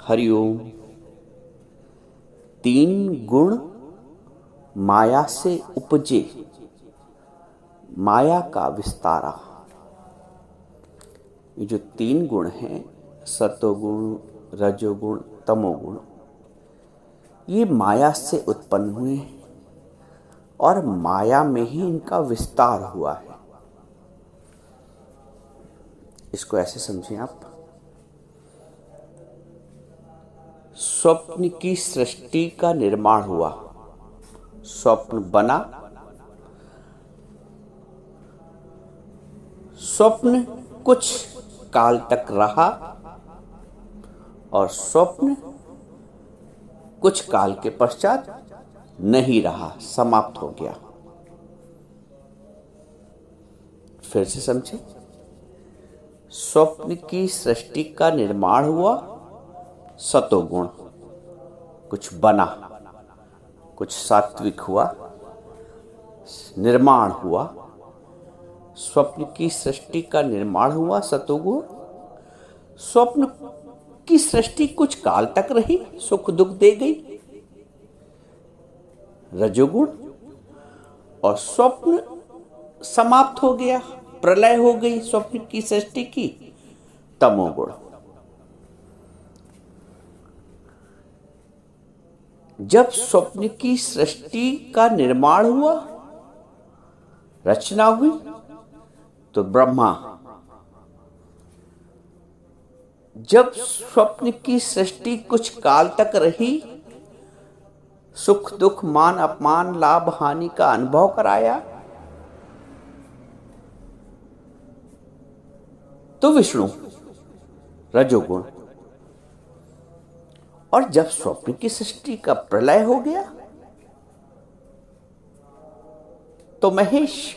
हरिओम। तीन गुण माया से उपजे, माया का विस्तारा। ये जो तीन गुण हैं, सतोगुण, रजोगुण, तमोगुण, ये माया से उत्पन्न हुए हैं और माया में ही इनका विस्तार हुआ है। इसको ऐसे समझें आप, स्वप्न की सृष्टि का निर्माण हुआ, स्वप्न बना, स्वप्न कुछ काल तक रहा और स्वप्न कुछ काल के पश्चात नहीं रहा, समाप्त हो गया। फिर से समझे, स्वप्न की सृष्टि का निर्माण हुआ, सतोगुण कुछ बना, कुछ सात्विक हुआ, निर्माण हुआ। स्वप्न की सृष्टि का निर्माण हुआ, सतोगुण। स्वप्न की सृष्टि कुछ काल तक रही, सुख दुख दे गई, रजोगुण। और स्वप्न समाप्त हो गया, प्रलय हो गई स्वप्न की सृष्टि की, तमोगुण। जब स्वप्न की सृष्टि का निर्माण हुआ, रचना हुई, तो ब्रह्मा। जब स्वप्न की सृष्टि कुछ काल तक रही, सुख दुख, मान अपमान, लाभ हानि का अनुभव कराया, तो विष्णु, रजोगुण। और जब स्वप्न की सृष्टि का प्रलय हो गया, तो महेश।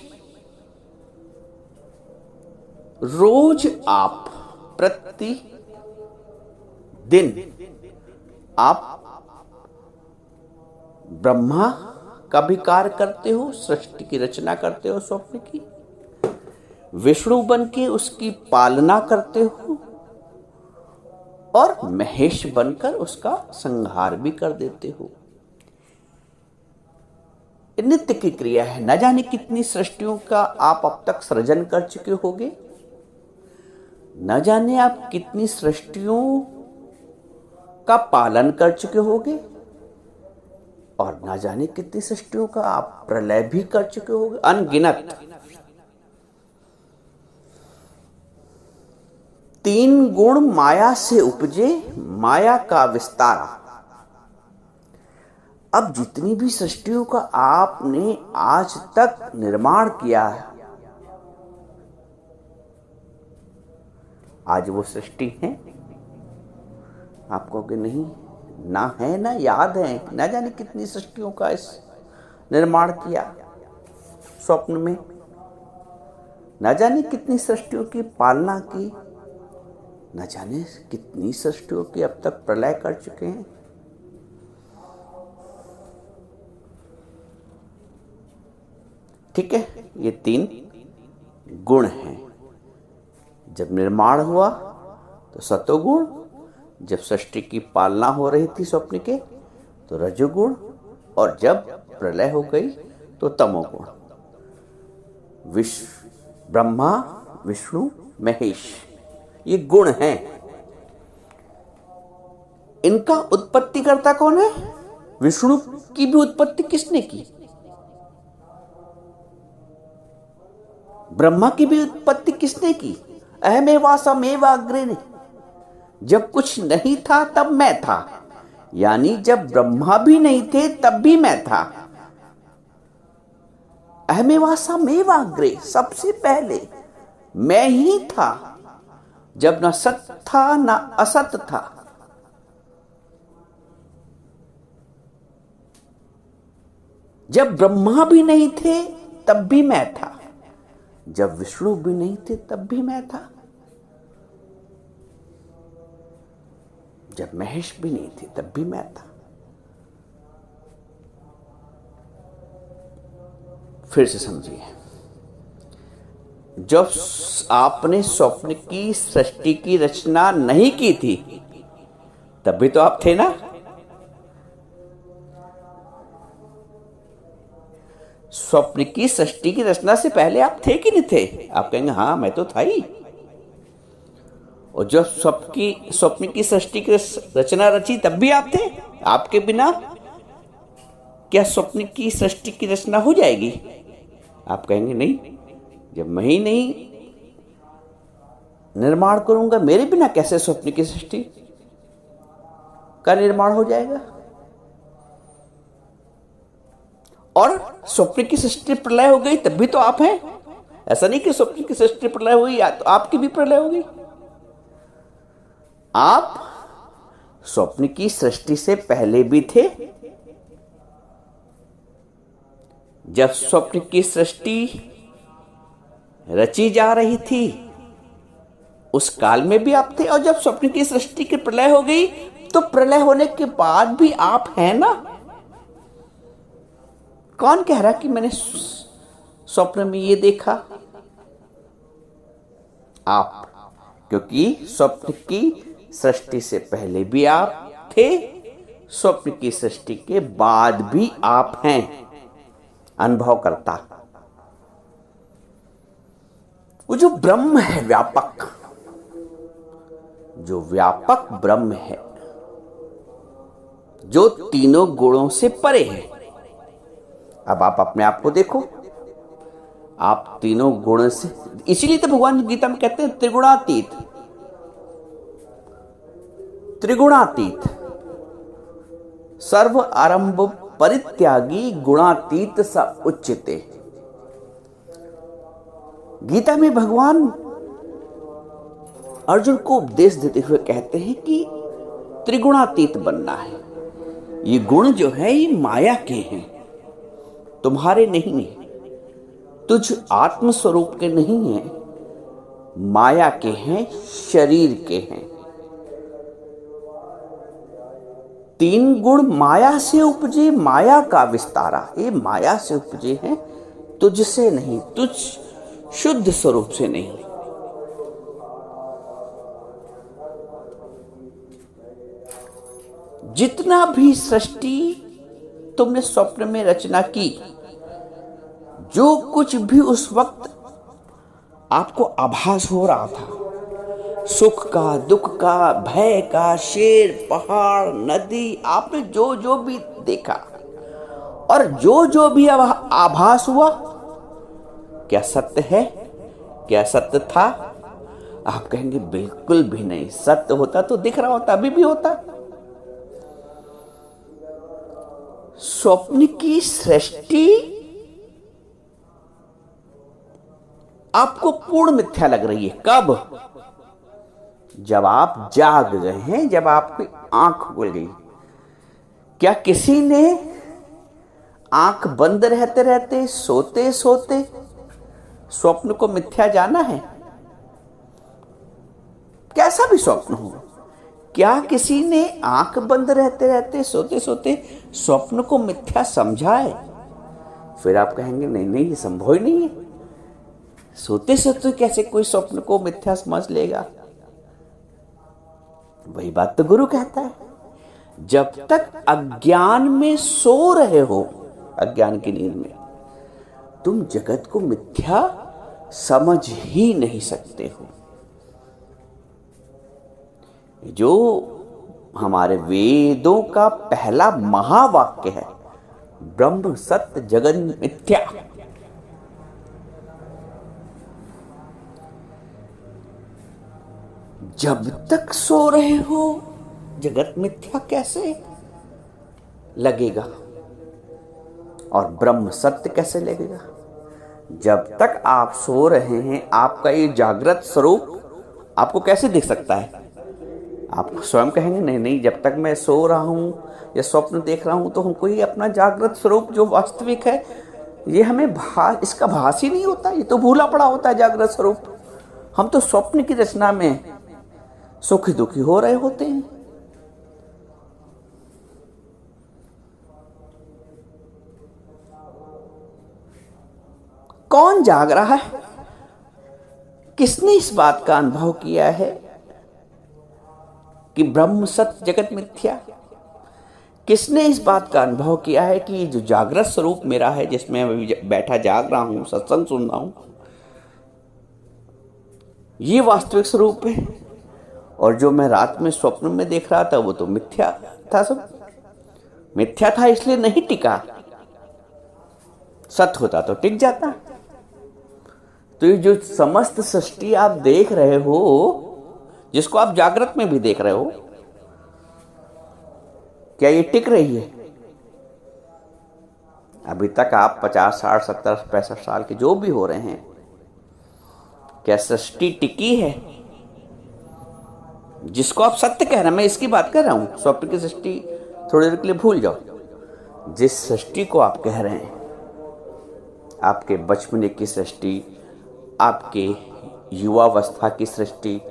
रोज आप प्रति दिन आप ब्रह्मा का भी कार्य करते हो, सृष्टि की रचना करते हो, स्वप्न की। विष्णु बन के उसकी पालना करते हो और महेश बनकर उसका संहार भी कर देते हो। नित्य की क्रिया है। न जाने कितनी सृष्टियों का आप अब तक सृजन कर चुके होगे, न जाने आप कितनी सृष्टियों का पालन कर चुके होगे, और न जाने कितनी सृष्टियों का आप प्रलय भी कर चुके होगे, अनगिनत। तीन गुण माया से उपजे, माया का विस्तारा। अब जितनी भी सृष्टियों का आपने आज तक निर्माण किया है, आज वो सृष्टि है। आप कहोगे नहीं, ना है ना याद है, ना जाने कितनी सृष्टियों का इस निर्माण किया स्वप्न में, ना जाने कितनी सृष्टियों की पालना की, न जाने कितनी सृष्टियों की अब तक प्रलय कर चुके हैं। ठीक है, ये तीन गुण हैं। जब निर्माण हुआ तो सतोगुण, जब सृष्टि की पालना हो रही थी स्वप्न के तो रजोगुण, और जब प्रलय हो गई तो तमोगुण। ब्रह्मा, विष्णु, महेश, ये गुण हैं। इनका उत्पत्ति करता कौन है? विष्णु की भी उत्पत्ति किसने की? ब्रह्मा की भी उत्पत्ति किसने की? अहमेवासमेव अग्रे ने। जब कुछ नहीं था तब मैं था, यानी जब ब्रह्मा भी नहीं थे तब भी मैं था। अहमेवासमेव अग्रे, सबसे पहले मैं ही था, जब न सत था न असत था। जब ब्रह्मा भी नहीं थे तब भी मैं था, जब विष्णु भी नहीं थे तब भी मैं था, जब महेश भी नहीं थे तब भी मैं था। फिर से समझिए, जब आपने स्वप्न की सृष्टि की रचना नहीं की थी, तब भी तो आप थे ना। स्वप्न की सृष्टि की रचना से पहले आप थे कि नहीं थे? आप कहेंगे हाँ मैं तो था ही। और जब स्वप्न की सृष्टि की रचना रची तब भी आप थे। आपके बिना क्या स्वप्न की सृष्टि की रचना हो जाएगी? आप कहेंगे नहीं, जब मैं ही नहीं निर्माण करूंगा, मेरे बिना कैसे स्वप्न की सृष्टि का निर्माण हो जाएगा? और स्वप्न की सृष्टि प्रलय हो गई तब भी तो आप हैं। ऐसा नहीं कि स्वप्न की सृष्टि प्रलय हुई या तो आपकी भी प्रलय होगी। आप स्वप्न की सृष्टि से पहले भी थे। जब स्वप्न की सृष्टि रची जा रही थी उस काल में भी आप थे, और जब स्वप्न की सृष्टि की प्रलय हो गई तो प्रलय होने के बाद भी आप हैं ना। कौन कह रहा कि मैंने स्वप्न में ये देखा? आप, क्योंकि स्वप्न की सृष्टि से पहले भी आप थे, स्वप्न की सृष्टि के बाद भी आप हैं। अनुभव करता वो जो ब्रह्म है व्यापक, जो व्यापक ब्रह्म है, जो तीनों गुणों से परे है। अब आप अपने आप को देखो, आप तीनों गुण से, इसीलिए तो भगवान गीता में कहते हैं त्रिगुणातीत। त्रिगुणातीत, सर्व आरंभ परित्यागी गुणातीत स उच्यते। गीता में भगवान अर्जुन को उपदेश देते हुए कहते हैं कि त्रिगुणातीत बनना है। ये गुण जो है ये माया के हैं, तुम्हारे नहीं है। तुझ आत्म स्वरूप के नहीं है, माया के हैं, शरीर के हैं। तीन गुण माया से उपजे, माया का विस्तारा, ये माया से उपजे हैं, तुझसे नहीं, तुझ शुद्ध स्वरूप से नहीं। जितना भी सृष्टि तुमने स्वप्न में रचना की, जो कुछ भी उस वक्त आपको आभास हो रहा था, सुख का, दुख का, भय का, शेर, पहाड़, नदी, आपने जो जो भी देखा और जो जो भी आभास हुआ, क्या सत्य है? क्या सत्य था? आप कहेंगे बिल्कुल भी नहीं। सत्य होता तो दिख रहा होता, अभी भी होता। स्वप्न की सृष्टि आपको पूर्ण मिथ्या लग रही है। कब? जब आप जाग गए हैं, जब आपकी आंख खुल गई। क्या किसी ने आंख बंद रहते रहते, सोते सोते स्वप्न को मिथ्या जाना है? कैसा भी स्वप्न हो, क्या किसी ने आंख बंद रहते रहते, सोते सोते स्वप्न को मिथ्या समझा है? फिर आप कहेंगे नहीं नहीं, ये संभव ही नहीं है। सोते सोते कैसे कोई स्वप्न को मिथ्या समझ लेगा? वही बात तो गुरु कहता है, जब तक अज्ञान में सो रहे हो, अज्ञान की नींद में, तुम जगत को मिथ्या समझ ही नहीं सकते हो। जो हमारे वेदों का पहला महावाक्य है, ब्रह्म सत्य जगत मिथ्या। जब तक सो रहे हो जगत मिथ्या कैसे लगेगा और ब्रह्म सत्य कैसे लगेगा? जब तक आप सो रहे हैं, आपका ये जागृत स्वरूप आपको कैसे दिख सकता है? आप स्वयं कहेंगे नहीं नहीं, जब तक मैं सो रहा हूं या स्वप्न देख रहा हूं तो हमको ये अपना जागृत स्वरूप जो वास्तविक है, ये हमें इसका भास ही नहीं होता। ये तो भूला पड़ा होता है जागृत स्वरूप। हम तो स्वप्न की रचना में सुखी दुखी हो रहे होते हैं। कौन जाग रहा है? किसने इस बात का अनुभव किया है कि ब्रह्म सत्य जगत मिथ्या। किसने इस बात का अनुभव किया है कि ये जो जागृत स्वरूप मेरा है, जिसमें मैं बैठा जाग रहा हूं, सत्संग सुन रहा हूं, ये वास्तविक स्वरूप है, और जो मैं रात में स्वप्न में देख रहा था वो तो मिथ्या था। सब मिथ्या था, इसलिए नहीं टिका। सत्य होता तो टिक जाता। तो ये जो समस्त सृष्टि आप देख रहे हो, जिसको आप जागृत में भी देख रहे हो, क्या ये टिक रही है? अभी तक आप 50, 60, 70, 65 साल के जो भी हो रहे हैं, क्या सृष्टि टिकी है? जिसको आप सत्य कह रहे हैं, मैं इसकी बात कर रहा हूं। स्वप्न की सृष्टि थोड़ी देर के लिए भूल जाओ। जिस सृष्टि को आप कह रहे हैं, आपके बचपने की सृष्टि, आपके युवावस्था की सृष्टि,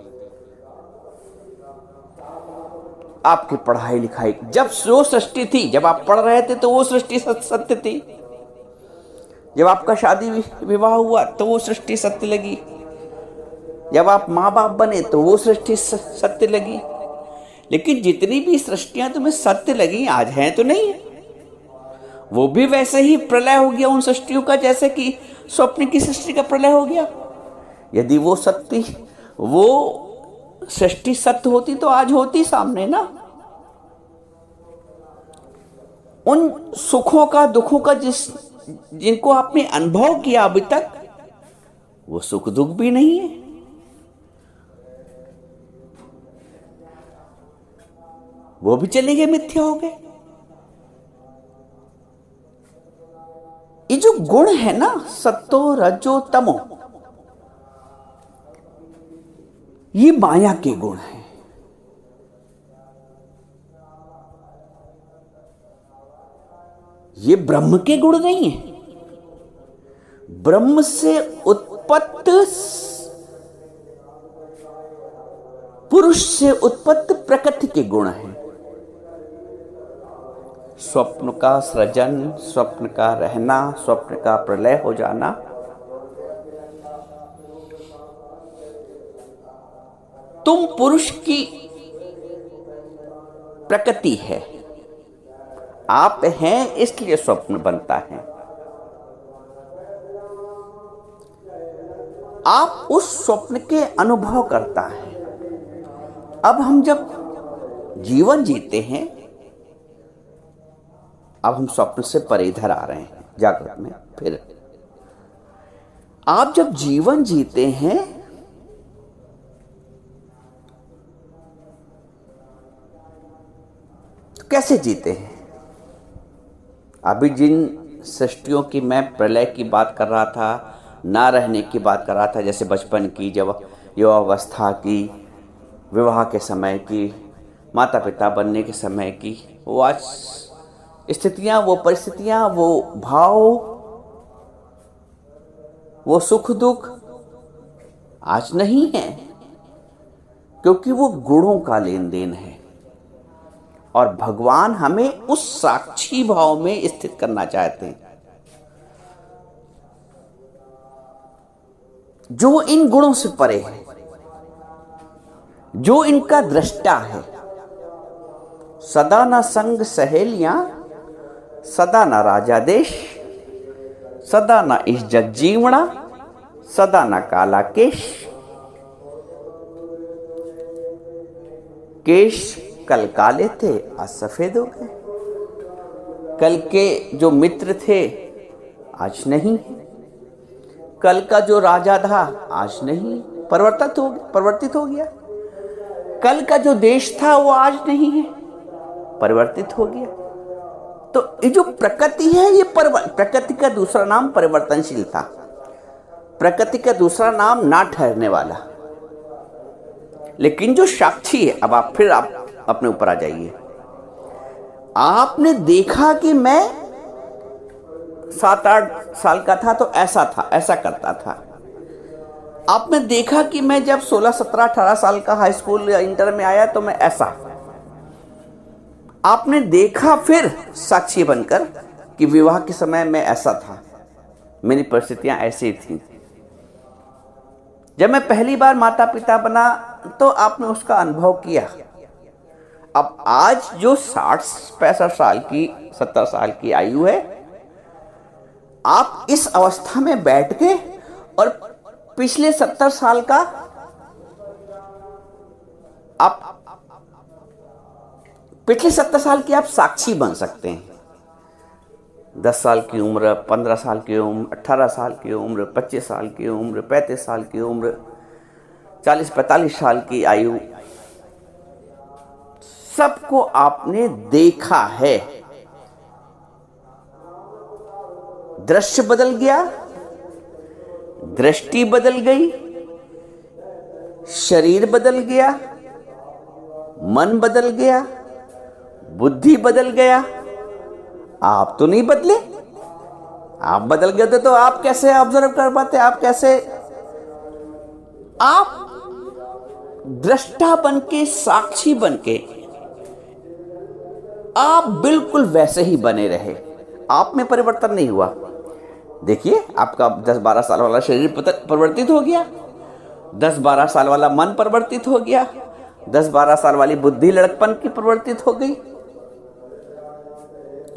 आपकी पढ़ाई लिखाई, जब जो सृष्टि थी, जब आप पढ़ रहे थे तो वो सृष्टि सत्य थी। जब आपका शादी विवाह हुआ तो वो सृष्टि सत्य लगी। जब आप माँ बाप बने तो वो सृष्टि सत्य लगी। लेकिन जितनी भी सृष्टियां तुम्हें सत्य लगी, आज हैं तो नहीं है। वो भी वैसे ही प्रलय हो गया उन सृष्टियों का, जैसे कि स्वप्न की सृष्टि का प्रलय हो गया। यदि वो सृष्टि सत्य होती तो आज होती सामने ना। उन सुखों का, दुखों का जिनको आपने अनुभव किया अभी तक, वो सुख दुख भी नहीं है। वो भी चले गए, मिथ्या हो गए। ये जो गुण है ना, सत्तो रजो तमो, ये माया के गुण हैं। ये ब्रह्म के गुण नहीं है। ब्रह्म से उत्पत्त, पुरुष से उत्पत्त प्रकृति के गुण हैं। स्वप्न का सृजन, स्वप्न का रहना, स्वप्न का प्रलय हो जाना, तुम पुरुष की प्रकृति है। आप हैं इसलिए स्वप्न बनता है। आप उस स्वप्न के अनुभव करता है। अब हम जब जीवन जीते हैं, अब हम स्वप्न से परे इधर आ रहे हैं जागृत में। फिर आप जब जीवन जीते हैं, तो कैसे जीते हैं? अभी जिन सृष्टियों की मैं प्रलय की बात कर रहा था, ना रहने की बात कर रहा था, जैसे बचपन की, जब युवावस्था की, विवाह के समय की, माता पिता बनने के समय की, वो आज स्थितियां, वो परिस्थितियां, वो भाव, वो सुख दुख आज नहीं है, क्योंकि वो गुणों का लेन देन है। और भगवान हमें उस साक्षी भाव में स्थित करना चाहते हैं, जो इन गुणों से परे है, जो इनका दृष्टा है। सदा न संग सहेलियां, सदा न राजा देश, सदा न इज्जत जीवना, सदा न काला केश। केश कल काले थे, आज सफेद हो गए। कल के जो मित्र थे आज नहीं। कल का जो राजा था आज नहीं, परिवर्तित हो गया। कल का जो देश था वो आज नहीं है, परिवर्तित हो गया। तो ये जो प्रकृति है, ये प्रकृति का दूसरा नाम परिवर्तनशील था। प्रकृति का दूसरा नाम ना ठहरने वाला। लेकिन जो साक्षी है, अब आप अपने ऊपर आ जाइए। आपने देखा कि मैं 7-8 साल का था तो ऐसा था, ऐसा करता था। आपने देखा कि मैं जब 16, 17, 18 साल का हाई स्कूल या इंटर में आया तो मैं ऐसा। आपने देखा फिर साक्षी बनकर कि विवाह के समय मैं ऐसा था, मेरी परिस्थितियां ऐसी थी। जब मैं पहली बार माता पिता बना तो आपने उसका अनुभव किया अब आज जो 60-65 साल की 70 साल की आयु है, आप इस अवस्था में बैठ के और पिछले 70 साल का आप पिछले 70 साल की आप साक्षी बन सकते हैं। 10 साल की उम्र, 15 साल की उम्र, 18 साल की उम्र, 25 साल की उम्र, 35 साल की उम्र, 40-45 साल की आयु, सबको आपने देखा है। दृश्य बदल गया, दृष्टि बदल गई, शरीर बदल गया, मन बदल गया, बुद्धि बदल गया। आप तो नहीं बदले। आप बदल गए तो आप कैसे ऑब्जर्व कर पाते? आप कैसे, आप दृष्टा बनके, साक्षी बनके आप बिल्कुल वैसे ही बने रहे। आप में परिवर्तन नहीं हुआ। देखिए, आपका 10-12 साल वाला शरीर परिवर्तित हो गया, 10-12 साल वाला मन परिवर्तित हो गया, 10-12 साल वाली बुद्धि लड़कपन की परिवर्तित हो गई।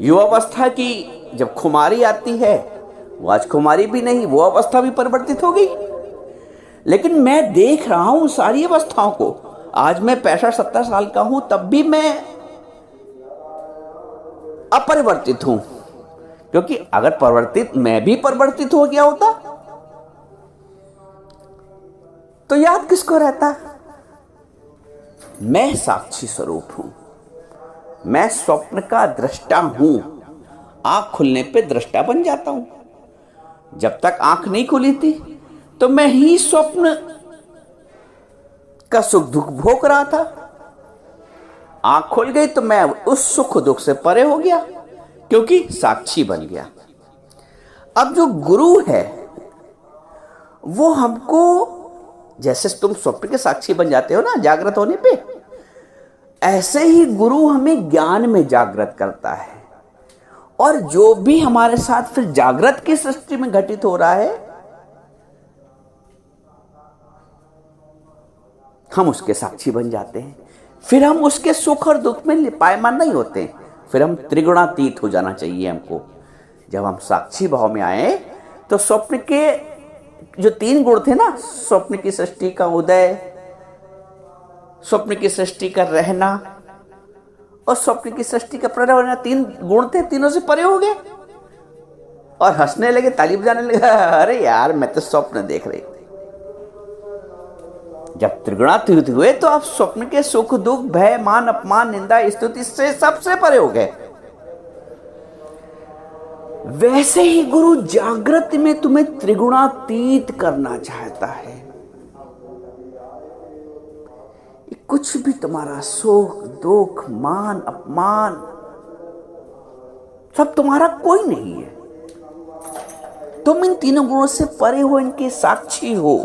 युवावस्था की जब खुमारी आती है, वो आज खुमारी भी नहीं, वो अवस्था भी परिवर्तित हो गई। लेकिन मैं देख रहा हूं सारी अवस्थाओं को। आज मैं 65-70 साल का हूं, तब भी मैं अपरिवर्तित हूं। क्योंकि अगर परिवर्तित, मैं भी परिवर्तित हो गया होता तो याद किसको रहता? मैं साक्षी स्वरूप हूं, मैं स्वप्न का दृष्टा हूं। आंख खुलने पे दृष्टा बन जाता हूं। जब तक आंख नहीं खुली थी तो मैं ही स्वप्न का सुख दुख भोग रहा था। आंख खुल गई तो मैं उस सुख दुख से परे हो गया, क्योंकि साक्षी बन गया। अब जो गुरु है वो हमको, जैसे तुम स्वप्न के साक्षी बन जाते हो ना जागृत होने पे, ऐसे ही गुरु हमें ज्ञान में जागृत करता है। और जो भी हमारे साथ फिर जागृत की सृष्टि में घटित हो रहा है, हम उसके साक्षी बन जाते हैं। फिर हम उसके सुख और दुख में लिपायमान नहीं होते, फिर हम त्रिगुणातीत हो जाना चाहिए हमको। जब हम साक्षी भाव में आए तो स्वप्न के जो 3 गुण थे ना, स्वप्न की सृष्टि का उदय, स्वप्न की सृष्टि का रहना और स्वप्न की सृष्टि का प्रलय होना, 3 गुण थे, तीनों से परे हो गए और हंसने लगे, ताली बजाने लगे। अरे यार, मैं तो स्वप्न देख रही थी। जब त्रिगुणातीत हुए तो आप स्वप्न के सुख दुख, भय, मान, अपमान, निंदा, स्तुति से सबसे परे हो गए। वैसे ही गुरु जागृत में तुम्हें त्रिगुणातीत करना चाहता है। कुछ भी तुम्हारा सुख दुख, मान, अपमान, सब तुम्हारा कोई नहीं है। तुम इन 3 गुणों से परे हो, इनके साक्षी हो।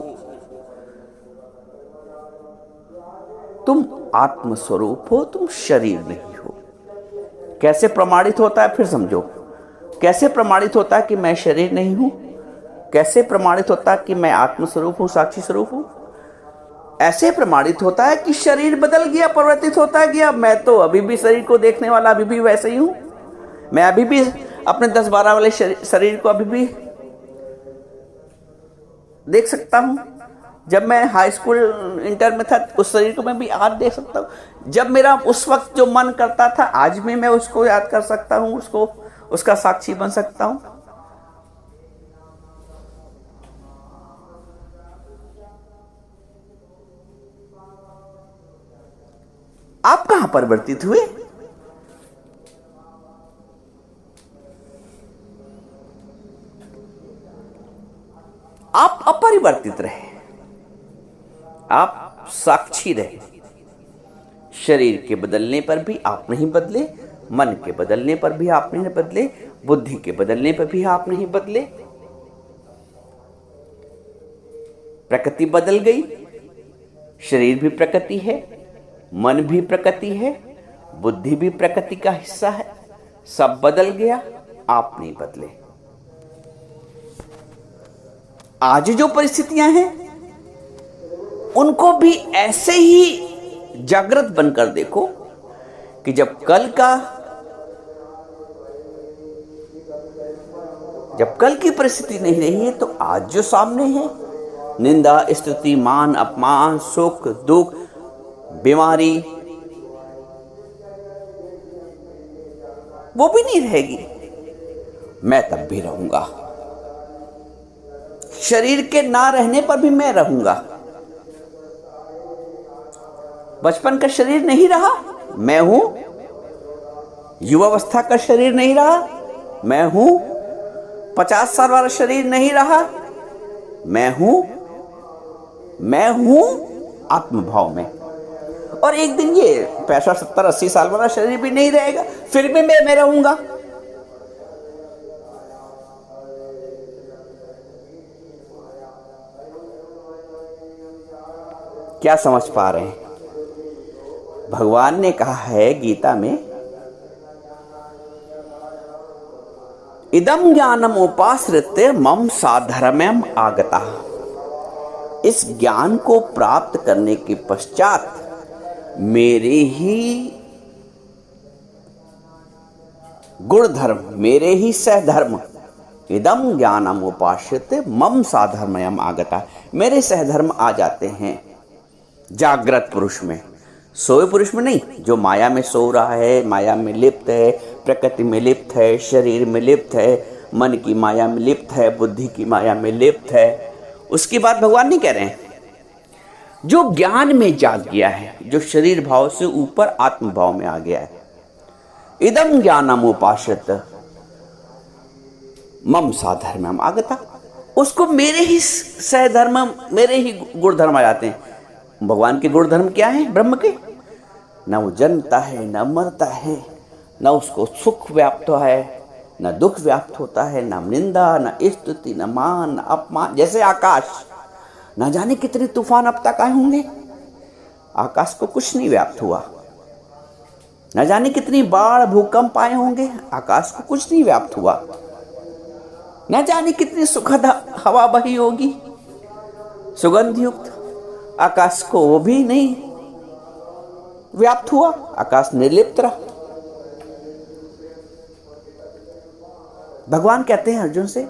तुम आत्मस्वरूप हो, तुम शरीर नहीं हो। कैसे प्रमाणित होता है, फिर समझो। कैसे प्रमाणित होता है कि मैं शरीर नहीं हूं? कैसे प्रमाणित होता है कि मैं आत्मस्वरूप हूं, साक्षी स्वरूप हूं? ऐसे प्रमाणित होता है कि शरीर बदल गया, परिवर्तित होता गया। मैं तो अभी भी शरीर को देखने वाला अभी भी वैसे ही हूं। मैं अभी भी अपने 10-12 वाले शरीर को अभी भी देख सकता हूं। जब मैं हाई स्कूल इंटर में था, उस शरीर को मैं भी आज देख सकता हूं। जब मेरा उस वक्त जो मन करता था, आज भी मैं उसको याद कर सकता हूं, उसको, उसका साक्षी बन सकता हूं। आप कहां परिवर्तित हुए? आप अपरिवर्तित रहे, आप साक्षी रहे। शरीर के बदलने पर भी आप नहीं बदले, मन के बदलने पर भी आप नहीं बदले, बुद्धि के बदलने पर भी आप नहीं बदले। प्रकृति बदल गई, शरीर भी प्रकृति है, मन भी प्रकृति है, बुद्धि भी प्रकृति का हिस्सा है। सब बदल गया, आप नहीं बदले। आज जो परिस्थितियां हैं उनको भी ऐसे ही जागृत बनकर देखो कि जब कल की परिस्थिति नहीं रही है तो आज जो सामने है, निंदा, स्तुति, मान, अपमान, सुख, दुख, बीमारी, वो भी नहीं रहेगी। मैं तब भी रहूंगा। शरीर के ना रहने पर भी मैं रहूंगा। बचपन का शरीर नहीं रहा, मैं हूं। युवावस्था का शरीर नहीं रहा, मैं हूं। 50 साल वाला शरीर नहीं रहा, मैं हूं आत्मभाव में। और एक दिन ये 65, 70, 80 साल वाला शरीर भी नहीं रहेगा, फिर भी मैं रहूंगा। क्या समझ पा रहे हैं? भगवान ने कहा है गीता में, इदम ज्ञानम उपाश्रित्य मम साधर्म्यम आगता। इस ज्ञान को प्राप्त करने के पश्चात मेरे ही गुणधर्म, मेरे ही सहधर्म, इदम ज्ञानम उपाश्रित्य मम साधर्म्यम आगता, मेरे सहधर्म आ जाते हैं जागृत पुरुष में। सोए पुरुष में नहीं, जो माया में सो रहा है, माया में लिप्त है, प्रकृति में लिप्त है, शरीर में लिप्त है, मन की माया में लिप्त है, बुद्धि की माया में लिप्त है, उसकी बात भगवान नहीं कह रहे हैं। जो ज्ञान में जाग गया है, जो शरीर भाव से ऊपर आत्म भाव में आ गया है, इदम ज्ञानम उपाश्रित मम साधर्म्यम आगता, उसको मेरे ही सहधर्म, मेरे ही गुण धर्म आ जाते हैं। भगवान के गुण धर्म क्या है? ब्रह्म के, न वो जन्मता है, न मरता है, न उसको सुख व्याप्त है, न दुख व्याप्त होता है, न निंदा, न स्तुति, न मान, न अपमान। जैसे आकाश, न जाने कितने तूफान अब तक आए होंगे, आकाश को कुछ नहीं व्याप्त हुआ। न जाने कितनी बाढ़, भूकंप आए होंगे, आकाश को कुछ नहीं व्याप्त हुआ। न जाने कितनी सुखद हवा बही होगी सुगंध युक्त, आकाश को वो भी नहीं व्याप्त हुआ, आकाश निर्लिप्त रहा। भगवान कहते हैं अर्जुन से,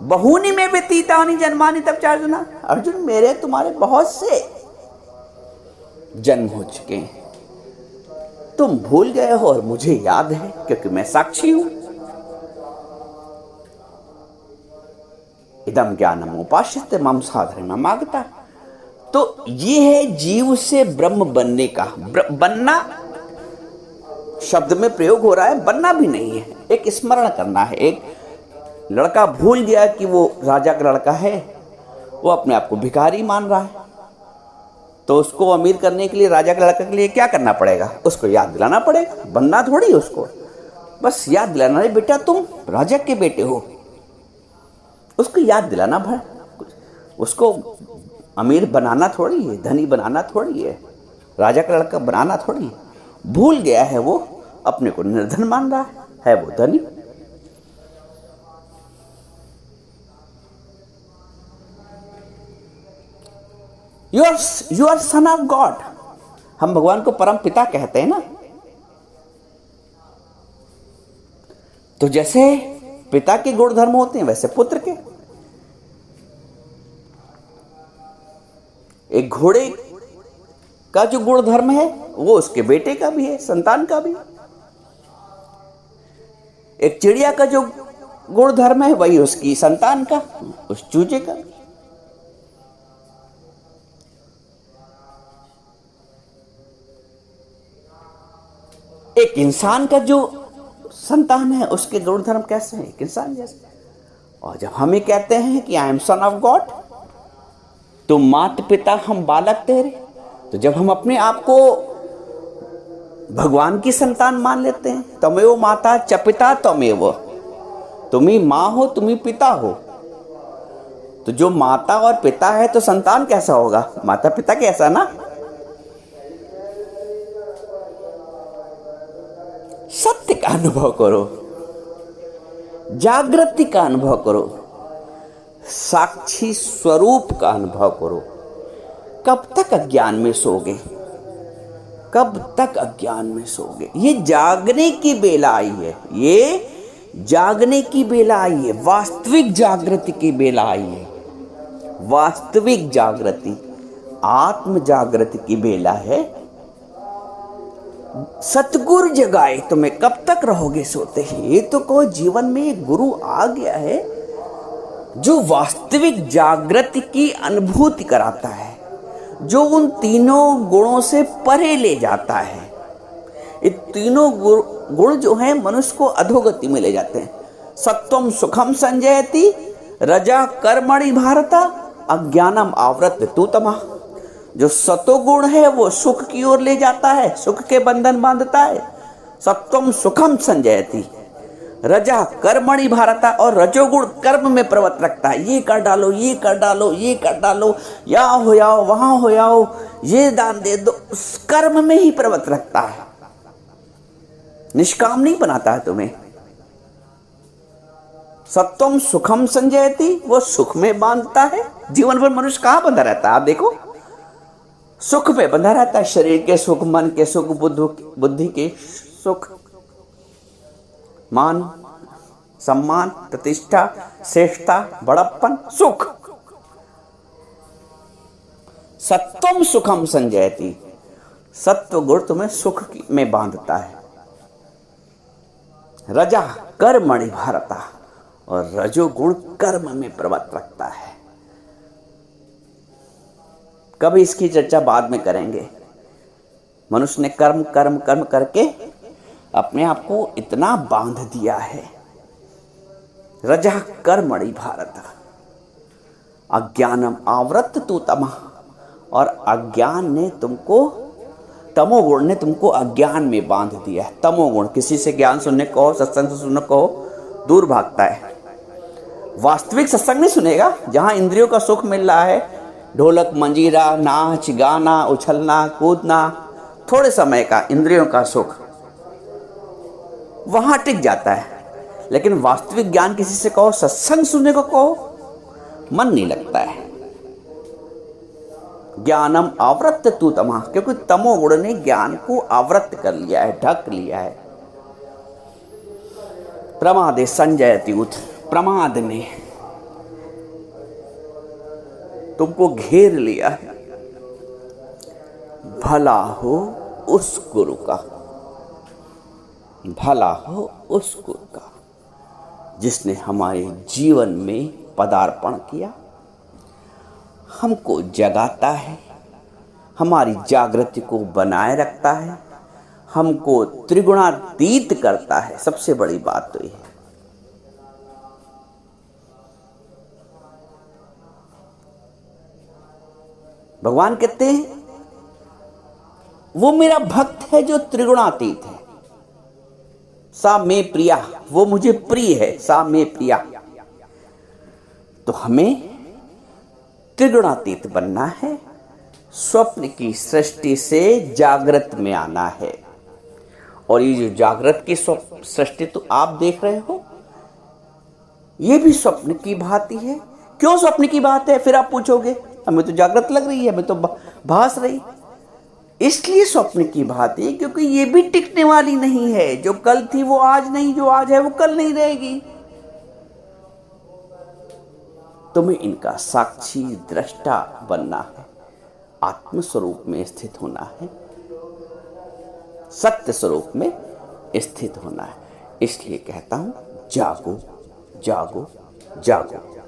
बहुनी में व्यतीतानि जन्मानि तब चार्जुना। अर्जुन, मेरे तुम्हारे बहुत से जन्म हो चुके हैं, तुम भूल गए हो और मुझे याद है, क्योंकि मैं साक्षी हूं। इदम ज्ञानम उपाश्रित्य मम साधर्म्यम आगता। तो ये है जीव से ब्रह्म बनने का। बनना शब्द में प्रयोग हो रहा है, बनना भी नहीं है, एक स्मरण करना है। एक लड़का भूल गया कि वो राजा का लड़का है, वो अपने आप को भिखारी मान रहा है, तो उसको अमीर करने के लिए, राजा के लड़के के लिए क्या करना पड़ेगा? उसको याद दिलाना पड़ेगा, बनना थोड़ी उसको, बस याद दिलाना है, बेटा तुम राजा के बेटे हो, उसको याद दिलाना भर। उसको अमीर बनाना थोड़ी है, धनी बनाना थोड़ी है, राजा का लड़का बनाना थोड़ी है। भूल गया है वो, अपने को निर्धन मान रहा है वो धनी। You are son of God. हम भगवान को परम पिता कहते हैं ना। तो जैसे पिता के गुण धर्म होते हैं, वैसे पुत्र के। एक घोड़े का जो गुण धर्म है वो उसके बेटे का भी है, संतान का भी। एक चिड़िया का जो गुण धर्म है वही उसकी संतान का, उस चूजे का। एक इंसान का जो संतान है उसके गुण धर्म कैसे हैं? एक इंसान जैसे। और जब हमें कहते हैं कि I am sun of God, तुम माता पिता हम बालक तेरे, तो जब हम अपने आप को भगवान की संतान मान लेते हैं, तमेव माता च पिता तमेव, तुम ही माँ हो, तुम ही पिता हो। तो जो माता और पिता है तो संतान कैसा होगा? माता पिता कैसा ना। सत्य का अनुभव करो, जागृति का अनुभव करो, साक्षी स्वरूप का अनुभव करो। कब तक अज्ञान में सोगे? कब तक अज्ञान में सोगे? ये जागने की बेला आई है, ये जागने की बेला आई है, वास्तविक जागृति की बेला आई है। वास्तविक जागृति, आत्म जागृति की बेला है। सतगुरु जगाए तुम्हें, कब तक रहोगे सोते? ये तो कहो जीवन में एक गुरु आ गया है जो वास्तविक जागृति की अनुभूति कराता है, जो उन तीनों गुणों से परे ले जाता है। ये तीनों गुण जो हैं मनुष्य को अधोगति में ले जाते हैं। सत्वम सुखम संजयति, रजा कर्मणि भारता, अज्ञानम आवृत्य तु तमः। जो सतोगुण है वो सुख की ओर ले जाता है, सुख के बंधन बांधता है। सत्वम सुखम संजयति, रजा कर्मणि भारता, और रजोगुण कर्म में प्रवृत्त रखता है। ये कर डालो, ये कर डालो, ये कर डालो, यहाँ हो जाओ, वहां हो जाओ, ये दान दे दो, उस कर्म में ही प्रवृत्त रखता है, निष्काम नहीं बनाता है तुम्हें। सत्वम सुखम संजयति, वो सुख में बांधता है। जीवन भर मनुष्य कहां बंधा रहता है? आप देखो, सुख पे बंधा रहता है, शरीर के सुख, मन के सुख, बुद्धि के सुख, मान सम्मान, प्रतिष्ठा, श्रेष्ठता, बड़प्पन, सुख। सत्वम सुखम संजयति, सत्व गुण तुम्हें सुख में बांधता है। रजा कर्मणि भारता, और रजोगुण कर्म में प्रवृत्त रखता है। कभी इसकी चर्चा बाद में करेंगे। मनुष्य ने कर्म कर्म कर्म करके अपने आप को इतना बांध दिया है। रजा कर्मणि भारता, अज्ञानम आवृत्त तु तमः, और अज्ञान ने तुमको, तमोगुण ने तुमको अज्ञान में बांध दिया है। तमोगुण, किसी से ज्ञान सुनने को कहो, सत्संग से सुनने को कहो, दूर भागता है। वास्तविक सत्संग नहीं सुनेगा, जहां इंद्रियों का सुख मिल रहा है, ढोलक मंजीरा, नाच गाना, उछलना कूदना, थोड़े समय का इंद्रियों का सुख, वहां टिक जाता है। लेकिन वास्तविक ज्ञान किसी से कहो, सत्संग सुनने को कहो, मन नहीं लगता है। ज्ञानम आवृत्त तु तमः, क्योंकि तमोगुण ने ज्ञान को आवृत्त कर लिया है, ढक लिया है। प्रमादे संजयति उत, प्रमाद ने तुमको घेर लिया है। भला हो उस गुरु का, भला हो उस गुरु का जिसने हमारे जीवन में पदार्पण किया, हमको जगाता है, हमारी जागृति को बनाए रखता है, हमको त्रिगुणातीत करता है। सबसे बड़ी बात तो यह है। भगवान कहते हैं वो मेरा भक्त है जो त्रिगुणातीत है। सा में प्रिया, वो मुझे प्रिय है, सा में प्रिया। तो हमें त्रिगुणातीत बनना है, स्वप्न की सृष्टि से जागृत में आना है। और ये जो जागृत की सृष्टि तो आप देख रहे हो, ये भी स्वप्न की भांति है। क्यों स्वप्न की बात है? फिर आप पूछोगे, हमें तो जागृत लग रही है, हमें तो भास रही। इसलिए स्वप्न की भांति, क्योंकि ये भी टिकने वाली नहीं है। जो कल थी वो आज नहीं, जो आज है वो कल नहीं रहेगी। तुम्हें इनका साक्षी दृष्टा बनना है, आत्म स्वरूप में स्थित होना है, सत्य स्वरूप में स्थित होना है। इसलिए कहता हूं, जागो जागो जागो।